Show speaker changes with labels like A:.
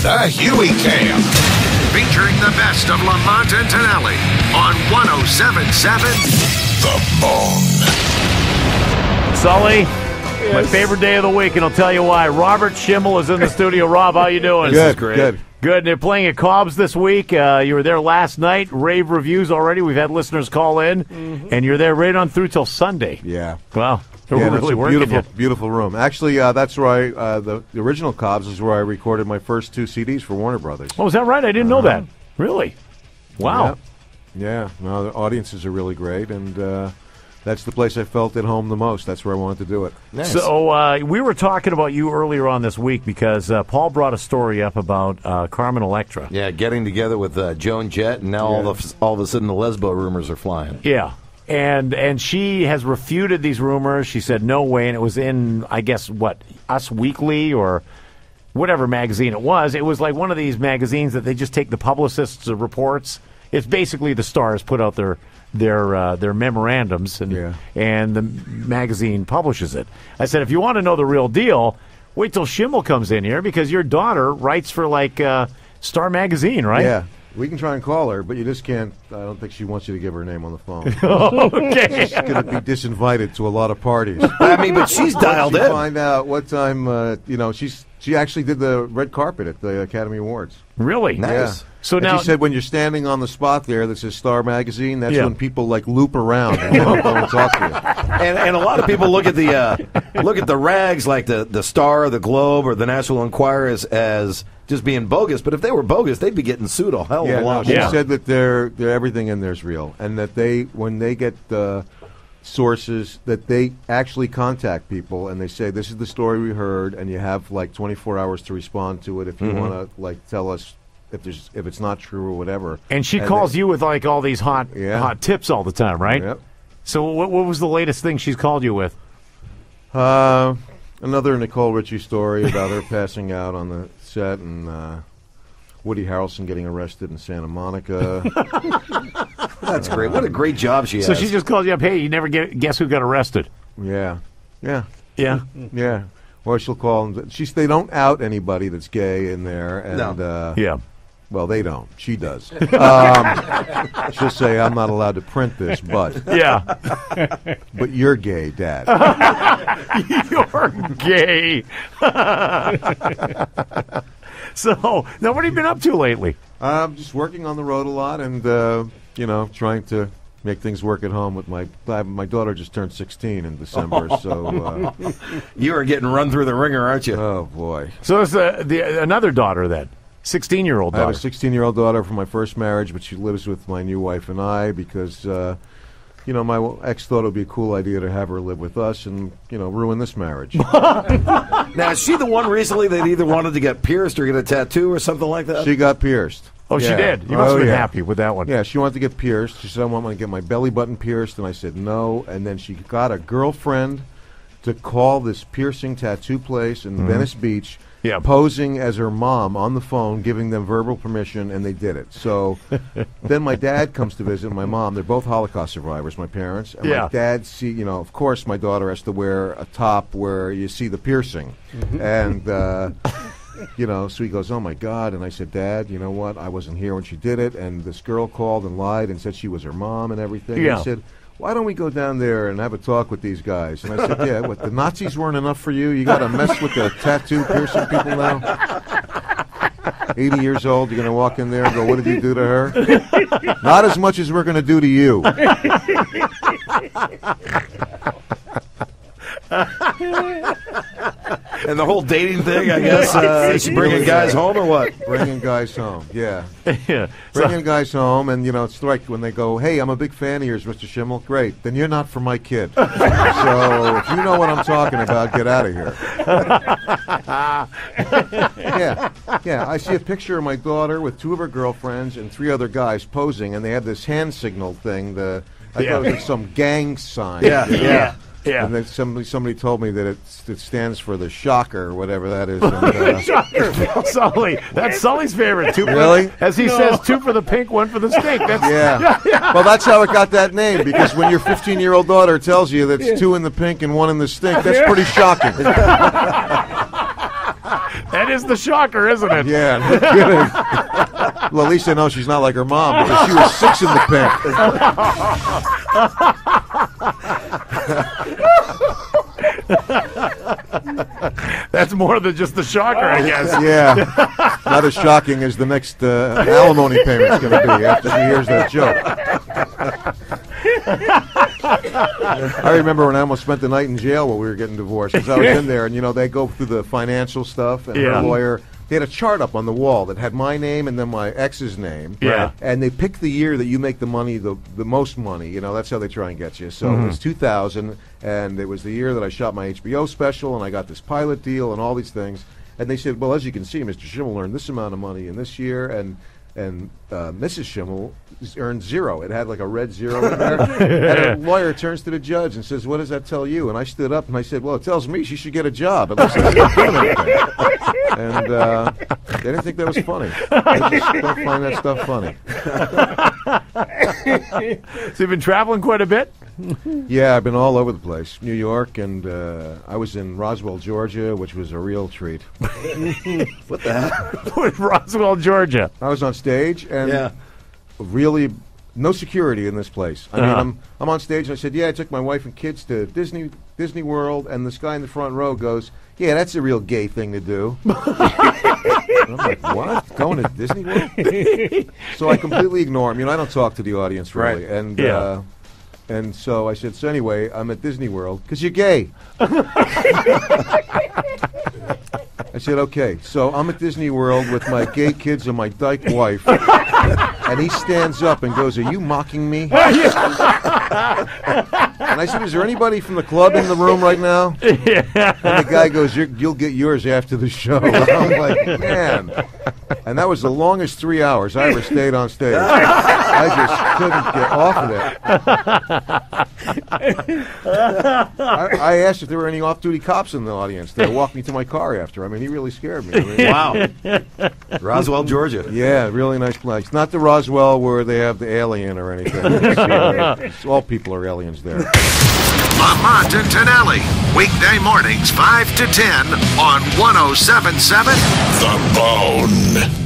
A: The Huey Cam. Featuring the best of Lamont and Tonelli on 107.7 The Bone.
B: Sully, my favorite day of the week, and I'll tell you why. Robert Schimmel is in the studio. Rob, how you doing?
C: Good, this is great. Good.
B: Good. They're playing at Cobb's this week. You were there last night. Rave reviews already. We've had listeners call in, and you're there right on through till Sunday.
C: Yeah.
B: Wow.
C: Yeah,
B: really working.
C: Beautiful room. Actually, that's where the original Cobb's is where I recorded my first 2 CDs for Warner Brothers.
B: Oh, is that right? I didn't know that. Really? Wow.
C: Yeah. No, the audiences are really great, and that's the place I felt at home the most. That's where I wanted to do it.
B: Nice. So we were talking about you earlier on this week because Paul brought a story up about Carmen Electra.
D: Yeah, getting together with Joan Jett, and now all of a sudden the lesbo rumors are flying.
B: Yeah. And she has refuted these rumors. She said no way, and it was in, I guess, Us Weekly or whatever magazine it was. It was like one of these magazines that they just take the publicists' reports. It's basically the stars put out their memorandums, and the magazine publishes it. I said, if you want to know the real deal, wait till Schimmel comes in here, because your daughter writes for, Star Magazine, right?
C: Yeah. We can try and call her, but you just can't. I don't think she wants you to give her name on the phone.
B: Okay.
C: She's going to be disinvited to a lot of parties.
D: I mean, but she's dialed in.
C: Find out what time, she actually did the red carpet at the Academy Awards.
B: Really?
D: Nice.
C: Yeah.
B: So
C: and
B: now,
C: she said when you're standing on the spot there that says Star Magazine, that's when people loop around and want to talk to you.
D: And a lot of people look at the rags like the Star, the Globe, or the National Enquirer as just being bogus. But if they were bogus, they'd be getting sued a hell of a lot.
C: She said that they're everything in there is real, and that when they get sources, that they actually contact people and they say, this is the story we heard, and you have 24 hours to respond to it if you want to tell us if it's not true or whatever.
B: And she calls you with all these hot tips all the time, right?
C: Yep.
B: So what was the latest thing she's called you with?
C: Another Nicole Richie story about her passing out on the set, and Woody Harrelson getting arrested in Santa Monica.
D: That's great. What a great job she has.
B: So she just calls you up, hey, you never guess who got arrested?
C: Yeah.
B: Yeah?
C: Or she'll call them. They don't out anybody that's gay in there. And, well, they don't. She does. She'll say, I'm not allowed to print this, but.
B: Yeah.
C: But you're gay, Dad.
B: You're gay. So, now what have you been up to lately?
C: Just working on the road a lot and, trying to make things work at home with my daughter just turned 16 in December, so.
D: You are getting run through the ringer, aren't you?
C: Oh, boy.
B: So it's another daughter then? 16-year-old daughter.
C: I have a 16-year-old daughter from my first marriage, but she lives with my new wife and I because, my ex thought it would be a cool idea to have her live with us and, ruin this marriage.
D: Now, is she the one recently that either wanted to get pierced or get a tattoo or something like that?
C: She got pierced.
B: Oh, she did? You must have been happy with that one.
C: Yeah, she wanted to get pierced. She said, I want to get my belly button pierced, and I said no. And then she got a girlfriend to call this piercing tattoo place in Venice Beach, posing as her mom on the phone, giving them verbal permission, and they did it. So then my dad comes to visit my mom. They're both Holocaust survivors, my parents. And my dad of course my daughter has to wear a top where you see the piercing. And, so he goes, oh, my God. And I said, Dad, you know what? I wasn't here when she did it. And this girl called and lied and said she was her mom and everything.
B: Yeah.
C: And he said, why don't we go down there and have a talk with these guys? And I said, yeah, what, the Nazis weren't enough for you? You got to mess with the tattoo piercing people now? 80 years old, you're going to walk in there and go, what did you do to her? Not as much as we're going to do to you.
D: And the whole dating thing, I guess, she's bringing guys home or what?
C: Bringing guys home, yeah.
B: Yeah.
C: Bringing guys home, and, it's like when they go, hey, I'm a big fan of yours, Mr. Schimmel. Great. Then you're not for my kid. So if you know what I'm talking about, get out of here. Yeah. I see a picture of my daughter with 2 of her girlfriends and 3 other guys posing, and they have this hand signal thing. I thought it was like some gang sign.
B: Yeah.
C: And then somebody told me that it stands for the shocker, or whatever that is. And,
B: shocker. Sully. That's Sully's favorite.
C: Really?
B: As he says, 2 for the pink, 1 for the stink. That's,
C: Well, that's how it got that name, because when your 15-year-old daughter tells you that it's 2 in the pink and 1 in the stink, that's pretty shocking.
B: That is the shocker, isn't it?
C: Yeah, no kidding. Well, at least I know she's not like her mom because she was 6 in the pink.
B: That's more than just the shocker, I guess.
C: Yeah. Not as shocking as the next alimony payment's going to be after she hears that joke. I remember when I almost spent the night in jail while we were getting divorced because I was in there, and they go through the financial stuff, and her lawyer. They had a chart up on the wall that had my name and then my ex's name.
B: Yeah.
C: And they pick the year that you make the money, the most money. That's how they try and get you. So it was 2000, and it was the year that I shot my HBO special, and I got this pilot deal and all these things. And they said, well, as you can see, Mr. Schimmel earned this amount of money in this year, and Mrs. Schimmel earned 0. It had like a red 0 in there. And her lawyer turns to the judge and says, what does that tell you? And I stood up and I said, well, it tells me she should get a job. At least I'm not doing anything. And they didn't think that was funny. They just don't find that stuff funny.
B: So you've been traveling quite a bit?
C: Yeah, I've been all over the place. New York, and I was in Roswell, Georgia, which was a real treat.
D: What the hell?
B: Roswell, Georgia.
C: I was on stage, and really no security in this place. I mean, I'm on stage, and I said, yeah, I took my wife and kids to Disney World, and this guy in the front row goes, yeah, that's a real gay thing to do. I'm like, what? Going to Disney World? So I completely ignore him. I don't talk to the audience, really.
B: Right.
C: And so I said, so anyway, I'm at Disney World because you're gay. I said, okay. So I'm at Disney World with my gay kids and my dyke wife. And he stands up and goes, are you mocking me? And I said, is there anybody from the club in the room right now? And the guy goes, you'll get yours after the show. And I'm like, man. And that was the longest 3 hours I ever stayed on stage. I just couldn't get off of it. I asked if there were any off-duty cops in the audience. They walked me to my car after. I mean, he really scared me. I mean,
D: wow. Roswell, Georgia.
C: Yeah, really nice place. Not the Roswell where they have the alien or anything. It's all people are aliens there.
A: Lamont and Tonelli, weekday mornings 5 to 10 on 107.7 The Bone.